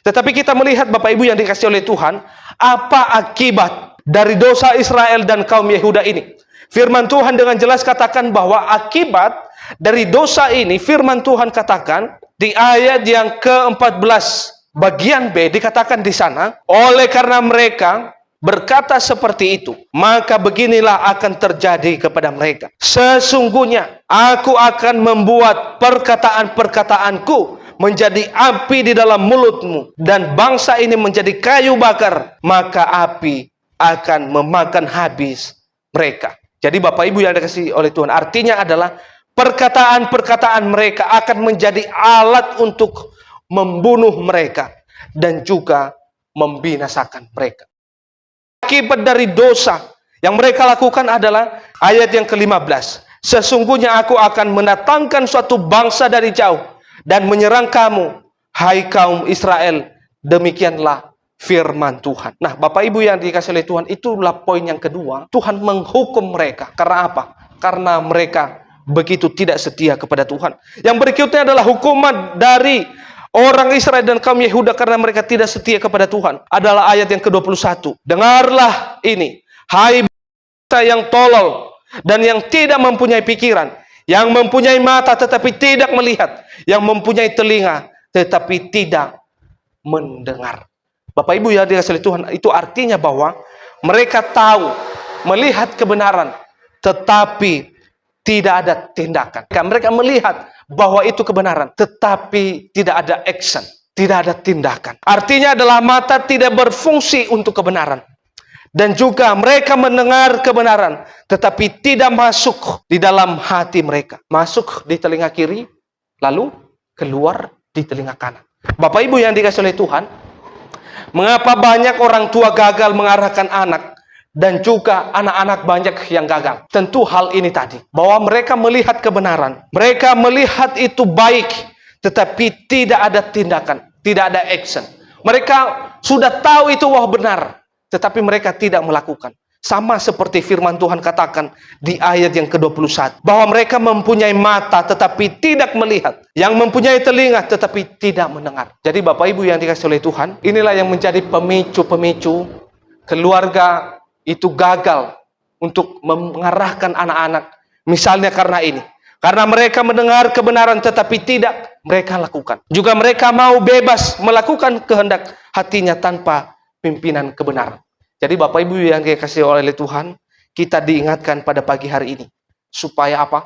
Tetapi kita melihat Bapak Ibu yang dikasihi oleh Tuhan, apa akibat dari dosa Israel dan kaum Yehuda ini. Firman Tuhan dengan jelas katakan bahwa akibat dari dosa ini, firman Tuhan katakan di ayat yang ke-14 bagian B dikatakan di sana, oleh karena mereka berkata seperti itu, maka beginilah akan terjadi kepada mereka. Sesungguhnya aku akan membuat perkataan-perkataanku menjadi api di dalam mulutmu, dan bangsa ini menjadi kayu bakar, maka api akan memakan habis mereka. Jadi Bapak Ibu yang dikasihi oleh Tuhan, artinya adalah perkataan-perkataan mereka akan menjadi alat untuk membunuh mereka dan juga membinasakan mereka. Akibat dari dosa yang mereka lakukan adalah ayat yang ke-15. Sesungguhnya aku akan mendatangkan suatu bangsa dari jauh dan menyerang kamu, hai kaum Israel. Demikianlah firman Tuhan. Nah, Bapak Ibu yang dikasihi oleh Tuhan, itulah poin yang kedua. Tuhan menghukum mereka. Karena apa? Karena mereka begitu tidak setia kepada Tuhan. Yang berikutnya adalah hukuman dari orang Israel dan kaum Yehuda karena mereka tidak setia kepada Tuhan. Adalah ayat yang ke-21. Dengarlah ini, hai bangsa yang tolol dan yang tidak mempunyai pikiran, yang mempunyai mata tetapi tidak melihat, yang mempunyai telinga tetapi tidak mendengar. Bapak Ibu yang dikasihi Tuhan, itu artinya bahwa mereka tahu, melihat kebenaran, tetapi tidak ada tindakan. Mereka melihat bahwa itu kebenaran, tetapi tidak ada action, tidak ada tindakan. Artinya adalah mata tidak berfungsi untuk kebenaran. Dan juga mereka mendengar kebenaran, tetapi tidak masuk di dalam hati mereka. Masuk di telinga kiri, lalu keluar di telinga kanan. Bapak Ibu yang dikasihi oleh Tuhan, mengapa banyak orang tua gagal mengarahkan anak, dan juga anak-anak banyak yang gagal? Tentu hal ini tadi, bahwa mereka melihat kebenaran, mereka melihat itu baik, tetapi tidak ada tindakan, tidak ada action. Mereka sudah tahu itu wah benar, tetapi mereka tidak melakukan. Sama seperti firman Tuhan katakan di ayat yang ke-21, bahwa mereka mempunyai mata tetapi tidak melihat, yang mempunyai telinga tetapi tidak mendengar. Jadi Bapak Ibu yang dikasihi oleh Tuhan, inilah yang menjadi pemicu-pemicu keluarga itu gagal untuk mengarahkan anak-anak. Misalnya karena ini, karena mereka mendengar kebenaran tetapi tidak mereka lakukan. Juga mereka mau bebas melakukan kehendak hatinya tanpa pimpinan kebenaran. Jadi Bapak Ibu yang dikasihi oleh Tuhan, kita diingatkan pada pagi hari ini, supaya apa?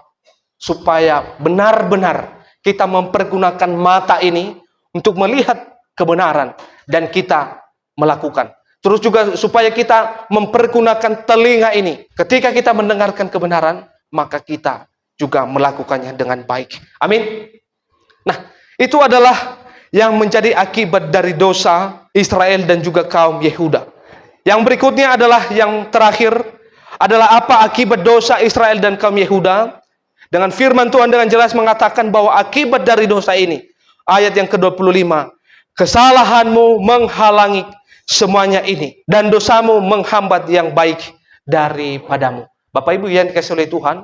Supaya benar-benar kita mempergunakan mata ini untuk melihat kebenaran dan kita melakukan. Terus juga supaya kita mempergunakan telinga ini. Ketika kita mendengarkan kebenaran, maka kita juga melakukannya dengan baik. Amin. Nah, itu adalah yang menjadi akibat dari dosa Israel dan juga kaum Yehuda. Yang berikutnya adalah yang terakhir, adalah apa akibat dosa Israel dan kaum Yehuda. Dengan firman Tuhan dengan jelas mengatakan bahwa akibat dari dosa ini, ayat yang ke-25, kesalahanmu menghalangi semuanya ini, dan dosamu menghambat yang baik daripadamu. Bapak Ibu yang dikasihi oleh Tuhan,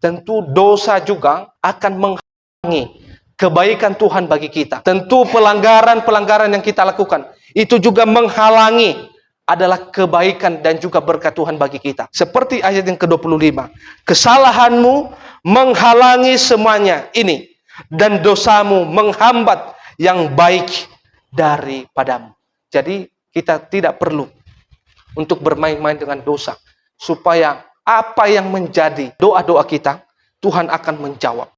tentu dosa juga akan menghalangi kebaikan Tuhan bagi kita. Tentu pelanggaran-pelanggaran yang kita lakukan, itu juga menghalangi adalah kebaikan dan juga berkat Tuhan bagi kita. Seperti ayat yang ke-25, kesalahanmu menghalangi semuanya ini, dan dosamu menghambat yang baik daripadamu. Jadi kita tidak perlu untuk bermain-main dengan dosa, supaya apa yang menjadi doa-doa kita, Tuhan akan menjawab.